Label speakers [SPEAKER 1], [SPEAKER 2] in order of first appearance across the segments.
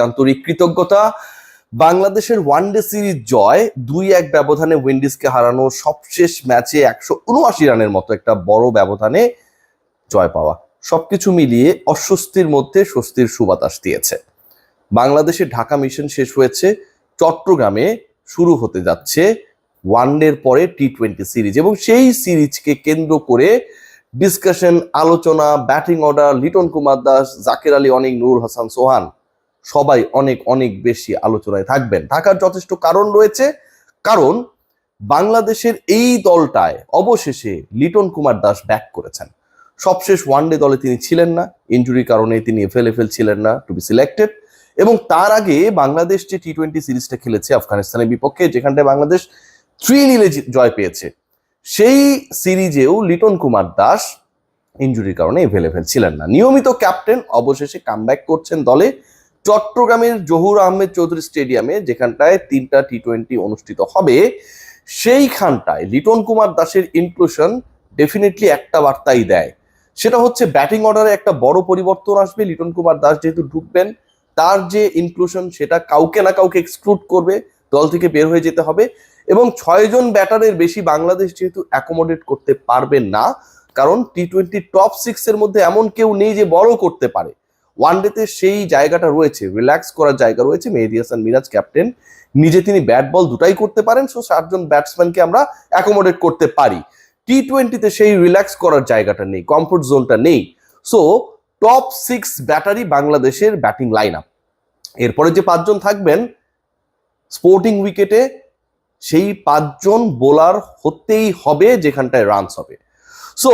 [SPEAKER 1] আন্তরিক কৃতজ্ঞতা। বাংলাদেশের ওয়ানডে সিরিজ জয়, 2-1 ব্যবধানে উইন্ডিজকে হারানো, সবশেষ ম্যাচে 179 রানের মতো একটা বড় ব্যবধানে জয় পাওয়া, সবকিছু মিলিয়ে অস্বস্তির মধ্যে স্বস্তির সুবাতাস দিয়েছে। বাংলাদেশের ঢাকা মিশন শেষ হয়েছে, চট্টগ্রামে শুরু হতে যাচ্ছে ওয়ানডের পরে টি-20 সিরিজ, এবং সেই সিরিজকে কেন্দ্র করে ডিসকাশন, আলোচনা, ব্যাটিং অর্ডার, লিটন কুমার দাস, জাকের আলী অনিক, নুরুল হাসান সোহান সবাই অনেক অনেক বেশি আলোচনায় থাকবেন। থাকার যথেষ্ট কারণ রয়েছে, কারণ বাংলাদেশের এই দলটায় অবশেষে লিটন কুমার দাস ব্যাক করেছেন। সবশেষ ওয়ানডে দলে তিনি ছিলেন না, ইনজুরির কারণে তিনি এফএল ছিলেন না টু বি সিলেক্টেড। এবং তার আগে বাংলাদেশ যে টি-20 সিরিজটা খেলেছে আফগানিস্তানের বিপক্ষে, যেখানটায় বাংলাদেশ 3-0 জয় পেয়েছে, সেই সিরিজেও লিটন কুমার দাস ইনজুরির কারণে এভেলেবেল ছিলেন না। নিয়মিত ক্যাপ্টেন অবশেষে কামব্যাক করছেন দলে চট্টগ্রামের জহুর আহমেদ চৌধুরী স্টেডিয়ামে, যেখানটায় 3টা টি-20 অনুষ্ঠিত হবে। সেইখানটায় লিটন কুমার দাসের ইনক্লুশন ডেফিনেটলি একটা বার্তাই দেয়, সেটা হচ্ছে ব্যাটিং অর্ডারে একটা বড় পরিবর্তন আসবে। লিটন কুমার দাস যেহেতু ঢুকবেন, তার যে ইনক্লুশন সেটা কাউকে না কাউকে এক্সক্লুড করবে, দল থেকে বের হয়ে যেতে হবে। এবং 6 জন ব্যাটারের বেশি বাংলাদেশ যেহেতু অ্যাকোমোডেট করতে পারবে না, কারণ টি-20 টপ 6 এর মধ্যে এমন কেউ নেই যে বড় করতে পারে। ওয়ানডেতে সেই জায়গাটা রয়েছে, রিল্যাক্স করার জায়গা রয়েছে। মেহেদী হাসান মিরাজ ক্যাপ্টেন, নিজে তিনি ব্যাট বল দুটাই করতে পারেন, সো 7 জন ব্যাটসম্যানকে আমরা অ্যাকোমোডেট করতে পারি। টি-20তে সেই রিল্যাক্স করার জায়গাটা নেই, কমফোর্ট জোনটা নেই। সো টপ 6 ব্যাটারি বাংলাদেশের ব্যাটিং লাইন আপ। এরপরে যে 5 জন থাকবেন স্পোর্টিং উইকেটে, সেই 5 জন বোলার হতেই হবে যেখানটায় রানস হবে। সো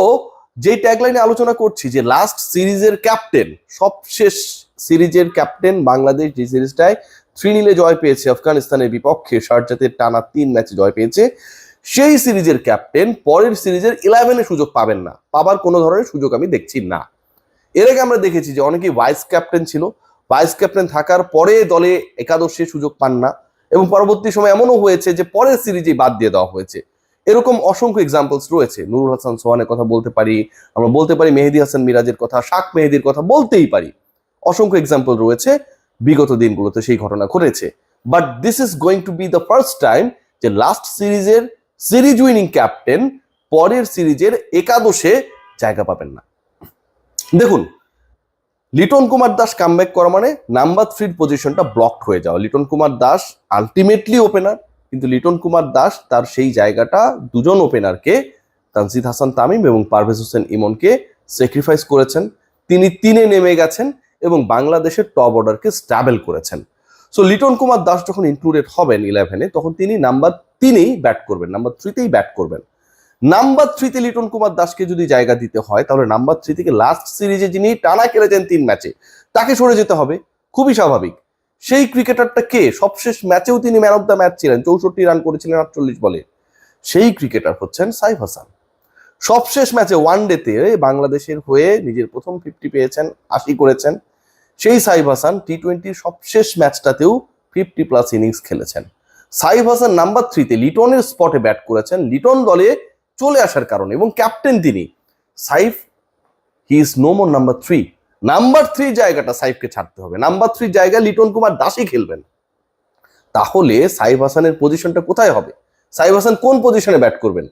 [SPEAKER 1] যে ট্যাগলাইনে আলোচনা করছি যে লাস্ট সিরিজের ক্যাপ্টেন, সবশেষ সিরিজের ক্যাপ্টেন বাংলাদেশ, যে সিরিজটায় 3-0 জয় পেয়েছে আফগানিস্তানের বিপক্ষে, শারজাতে টানা 3 ম্যাচে জয় পেয়েছে, সেই সিরিজের ক্যাপ্টেন পরের সিরিজের 11-এ সুযোগ পাবেন না, পাবার কোনো ধরনের সুযোগ আমি দেখছি না। এর আগে আমরা দেখেছি যে অনেকেই ভাইস ক্যাপ্টেন ছিল, ভাইস ক্যাপ্টেন থাকার পরে দলে একাদশে সুযোগ পান না, এবং পরবর্তী সময় এমনও হয়েছে যে পরের সিরিজে বাদ দিয়ে দেওয়া হয়েছে। এরকম অসংখ্য এক্সাম্পলস রয়েছে। নুরুল হাসান সোহানের কথা বলতে পারি, আমরা বলতে পারি মেহেদী হাসান মিরাজের কথা, শাক মেহেদির কথা বলতেই পারি। অসংখ্য এক্সাম্পল রয়েছে, বিগত দিনগুলোতে সেই ঘটনা ঘটেছে। But this is going to B the first time যে লাস্ট সিরিজের সিরিজ উইনিং ক্যাপ্টেন পরের সিরিজের একাদশে জায়গা পাবেন না। দেখুন, লিটন কুমার দাস কামব্যাক করা মানে নাম্বার 3 পজিশনটা ব্লকড হয়ে যাওয়া। লিটন কুমার দাস আলটিমেটলি ওপেনার, কিন্তু লিটন কুমার দাস তার সেই জায়গাটা 2 জন ওপেনারকে, তানজিদ হাসান তামিম এবং পারভেজ হোসেন ইমনকে স্যাক্রিফাইস করেছেন। তিনি 3-এ নেমে গেছেন এবং বাংলাদেশের টপ অর্ডারকে স্ট্যাবল করেছেন। সো লিটন কুমার দাস যখন ইনক্লুডেড হবেন 11-এ, তখন তিনি নাম্বার 3-এই ব্যাট করবেন, নাম্বার 3-তেই ব্যাট করবেন। নাম্বার 3-তে লিটন কুমার দাসকে যদি জায়গা দিতে হয়, তাহলে নাম্বার 3 থেকে লাস্ট সিরিজে যিনি টানা খেলেছেন 3 ম্যাচে, তাকে সরে যেতে হবে, খুবই স্বাভাবিক। সেই ক্রিকেটারটা কে? সবশেষ ম্যাচেও তিনি ম্যান অফ দ্য ম্যাচ ছিলেন, 64 রান করেছিলেন 48 বলে। সেই ক্রিকেটার হচ্ছেন সাইফ হাসান। সবশেষ ম্যাচে ওয়ানডেতে বাংলাদেশের হয়ে নিজের প্রথম 50 পেয়েছেন, 80 করেছেন। সেই সাইফ হাসান টি-20 সবশেষ ম্যাচটাতেও 50+ ইনিংস খেলেছেন। সাইফ হাসান নাম্বার 3-তে লিটনের স্পটে ব্যাট করেছেন, লিটন দলে চলে আসার কারণে, এবং ক্যাপ্টেন তিনি। Saif, he is no more number 3। Number 3 জায়গাটা সাইফকে ছাড়তে হবে, নাম্বার 3 জায়গায় লিটন কুমার দাসই খেলবেন। তাহলে সাইফ হাসানের পজিশনটা কোথায় হবে? সাইফ হাসান কোন পজিশনে ব্যাট করবেন?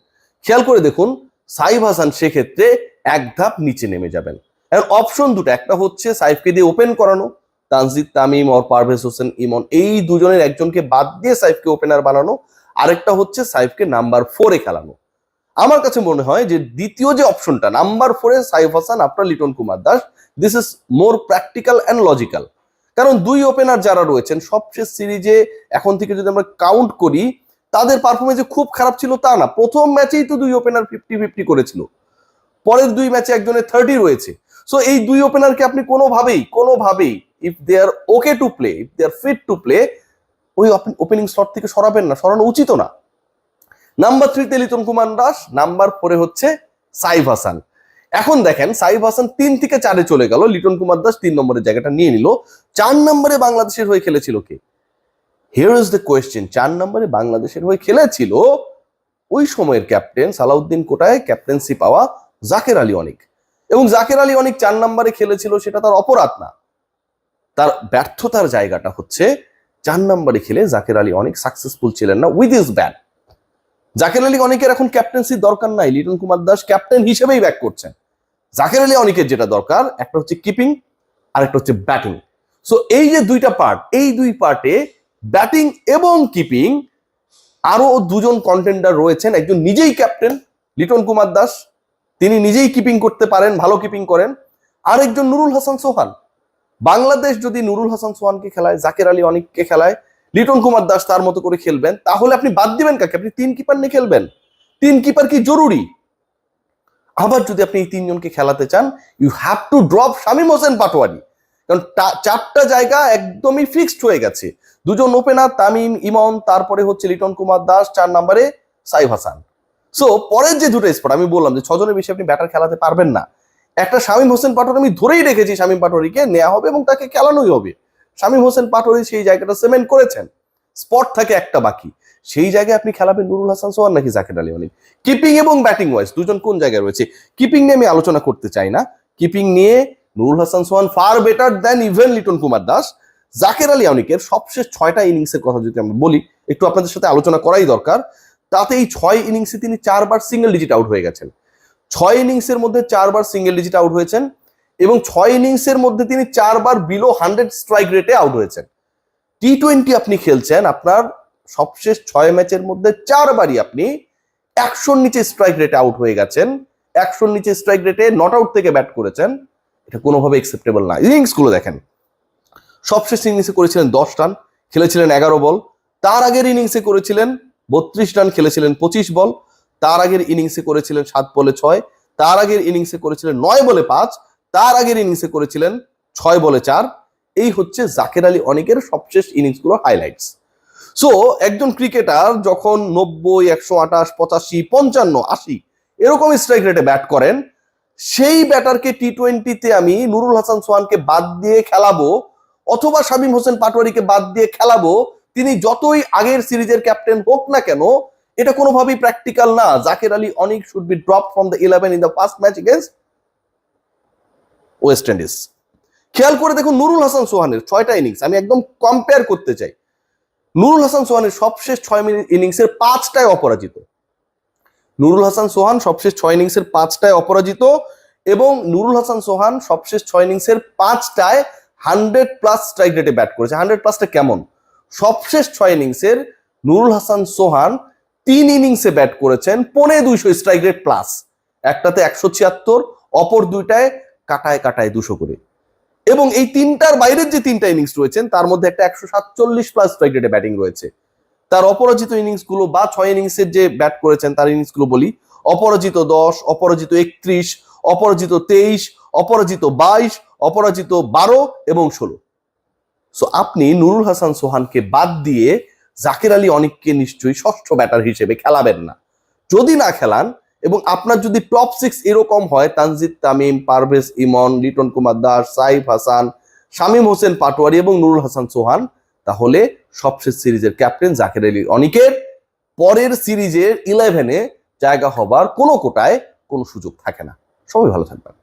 [SPEAKER 1] খেয়াল করে দেখুন, সাইফ হাসান সেক্ষেত্রে 1 ধাপ নিচে নেমে যাবেন। এখন অপশন দুটো, একটা হচ্ছে সাইফকে দিয়ে ওপেন করানো, তানজিদ তামিম আর পারভেজ হোসেন ইমন, এই দুজনের একজনকে বাদ দিয়ে সাইফকে ওপেনার বানানো। আরেকটা হচ্ছে সাইফকে নাম্বার 4-এ খেলানো। আমার কাছে মনে হয় যে দ্বিতীয় যে অপশনটা, নাম্বার 4-এ Saif Hasan after Liton Kumar Das, this is more practical and logical. কারণ 2 ওপেনার যারা রয়েছেন সবশেষ সিরিজে, এখন থেকে যদি আমরা কাউন্ট করি, তাদের পারফরমেন্স খুব খারাপ ছিল তা না। প্রথম ম্যাচেই তো 2 ওপেনার 50-50 করেছিল, পরের 2 ম্যাচে একজনের 30 রয়েছে। সো এই 2 ওপেনারকে আপনি কোনোভাবেই if they are okay to play, if they are fit to play, ওই ওপেনিং স্লট থেকে সরাবেন না, সরানো উচিত না। নাম্বার 3-তে লিটন কুমার দাস, নাম্বার 4-এ হচ্ছে সাইফ হাসান। এখন দেখেন, সাইফ হাসান 3 থেকে 4-এ চলে গেল, লিটন কুমার দাস 3 নম্বরের জায়গাটা নিয়ে নিল। 4 নম্বরে বাংলাদেশের হয়ে খেলেছিল কে? Here is the question. 4 নম্বরে বাংলাদেশের হয়ে খেলেছিল ওই সময়ের ক্যাপ্টেন সালাউদ্দিন কোটায় ক্যাপ্টেন্সি পাওয়া জাকের আলী অনিক। এবং জাকের আলী অনিক 4 নম্বরে খেলেছিল, সেটা তার অপরাধ না। তার ব্যর্থতার জায়গাটা হচ্ছে 4 নম্বরে খেলে জাকের আলী অনেক সাকসেসফুল ছিলেন না with his bat. Jaker Ali অনেকের এখন ক্যাপ্টেন্সির দরকার নাই, লিটন কুমার দাস ক্যাপ্টেন হিসেবেই ব্যাক করছেন। জাকের আলী অনেকের যেটা দরকার একটা হচ্ছে কিপিং আর একটা হচ্ছে ব্যাটিং। সো এই যে দুইটা পার্ট, এই দুই পার্টে ব্যাটিং এবং কিপিং আরো দুজন কন্টেন্ডার রয়েছেন। একজন নিজেই ক্যাপ্টেন লিটন কুমার দাস, তিনি নিজেই কিপিং করতে পারেন, ভালো কিপিং করেন। আরেকজন নুরুল হাসান সোহান। বাংলাদেশ যদি নুরুল হাসান সোহানকে খেলায়, জাকের আলী অনেককে খেলায়, লিটন কুমার দাস তার মতো করে খেলবেন, তাহলে আপনি বাদ দিবেন কাকে? আপনি 3 কিপার নিয়ে খেলবেন। 3 কিপার কি জরুরি? আবার যদি আপনি এই 3 জনকে খেলাতে চান, you have to drop Shamim Hossain Patwari, কারণ 4টা জায়গা একদমই ফিক্সড হয়ে গেছে। 2 জন ওপেনার তামিম ইমন, তারপরে হচ্ছে লিটন কুমার দাস, 4 নম্বরে সাইফ হাসান। সো পরের যে 2টা স্পট আমি বললাম যে 6 জনের বেশি আপনি ব্যাটার খেলাতে পারবেন না। একটা শামীম হোসেন পাটোয়ারি আমি ধরেই রেখেছি, শামীম পাটোয়ারিকে নেওয়া হবে এবং তাকে খেলানোই হবে। শামীম হোসেন পাটোয়ারি সেই জায়গাটা সিমেন্ট করেছেন, স্পট থাকে একটা বাকি, সেই জায়গায় আপনি খেলাবেন নুরুল হাসান সোহান নাকি জাকের আলী অনেক? কিপিং এবং ব্যাটিং ওয়াইজ দুজন কোন জায়গায় রয়েছে? কিপিং নিয়ে আমি আলোচনা করতে চাই না। কিপিং নিয়ে Nurul Hasan Sohan far better than even Liton Kumar Das. Jaker Ali অনেকের সবশেষ 6টা ইনিংসের কথা যদি আমি বলি, একটু আপনাদের সাথে আলোচনা করাই দরকার। তাতে এই 6 ইনিংসে তিনি 4 বার সিঙ্গেল ডিজিট আউট হয়ে গেছেন। 6 ইনিংসের মধ্যে 4 বার সিঙ্গেল ডিজিট আউট হয়েছেন এবং 6 ইনিংসের মধ্যে তিনি 4 বার বিলো 100 স্ট্রাইক রেটে আউট হয়েছেন। টি20 আপনি খেলছেন, আপনার সবশেষ 6 ম্যাচের মধ্যে 4 বারই আপনি 100 নিচে স্ট্রাইক রেটে আউট হয়ে গেছেন। 100 নিচে স্ট্রাইক রেটে নট আউট থেকে ব্যাট করেছেন, এটা কোনোভাবে অ্যাকসেপ্টেবল না। ইনিংস গুলো দেখেন, সবশেষ ইনিংসে করেছিলেন 10 রান, খেলেছিলেন 11 বল। তার আগের ইনিংসে করেছিলেন 32 রান, খেলেছিলেন 25 বল। তার আগের ইনিংসে করেছিলেন 7 বলে 6। তার আগের ইনিংসে করেছিলেন 9 বলে 5। তার আগের ইনিংসে করেছিলেন 6 বলে 4। এই হচ্ছে জাকের আলী অনেকের সবশেষ ইনিংসগুলো হাইলাইটস। সো একজন ক্রিকেটার যখন 90, 128, 85, 55, 80 এরকম স্ট্রাইক রেটে ব্যাট করেন, সেই ব্যাটারকে টি20তে আমি নুরুল হাসান সোহানকে বাদ দিয়ে খেলাবো অথবা শামীম হোসেন পাটোয়ারিকে বাদ দিয়ে খেলাবো, তিনি যতই আগের সিরিজের ক্যাপ্টেন হোক না কেন, এটা কোনোভাবেই প্র্যাকটিক্যাল না। জাকের আলী অনেক should be drop from the 11 in the first match against West Indies. খেয়াল করে দেখুন নুরুল হাসান সোহানের 6টা ইনিংস আমি একদম কম্পেয়ার করতে চাই। নুরুল হাসান সোহানের সবশেষ 6 ইনিংসের 5টায় অপরাজিত। নুরুল হাসান সোহান সবশেষ 6 ইনিংসের 5টায় অপরাজিত এবং নুরুল হাসান সোহান সবশেষ 6 ইনিংসের 5টায় 100+ স্ট্রাইক রেটে ব্যাট করেছে। 100+টা কেমন? সবশেষ 6 ইনিংসের নুরুল হাসান সোহান 3 ইনিংসে ব্যাট করেছেন 250 স্ট্রাইক রেট প্লাস। একটাতে 176, অপর দুইটায় কাটায় কাটায় 200 করে। এবং এই 3টার বাইরের যে 3টা ইনিংস রয়েছেন তার মধ্যে একটা 147+ স্ট্রাইক রেটে ব্যাটিং রয়েছে। তার অপরাজিত ইনিংস গুলো বা 6 ইনিংসের যে ব্যাট করেছেন তার ইনিংস গুলো বলি: অপরাজিত 10, অপরাজিত 31, অপরাজিত 23, অপরাজিত 22, অপরাজিত 12 এবং 16। সো আপনি নুরুল হাসান সোহানকে বাদ দিয়ে জাকের আলী অনেককে নিশ্চয়ই ষষ্ঠ ব্যাটার হিসেবে খেলাবেন না। যদি না খেলান এবং আপনার যদি টপ 6 এরকম হয় তানজিদ তামিম, পারভেজ ইমন, লিটন কুমার দাস, সাইফ হাসান, শামীম হোসেন পাটোয়ারি এবং নুরুল হাসান সোহান, তাহলে সবশেষ সিরিজের ক্যাপ্টেন জাকের আলী অনেকের পরের সিরিজের 11-এ জায়গা হবার কোনো কোটায় কোনো সুযোগ থাকে না। সবাই ভালো থাকবেন।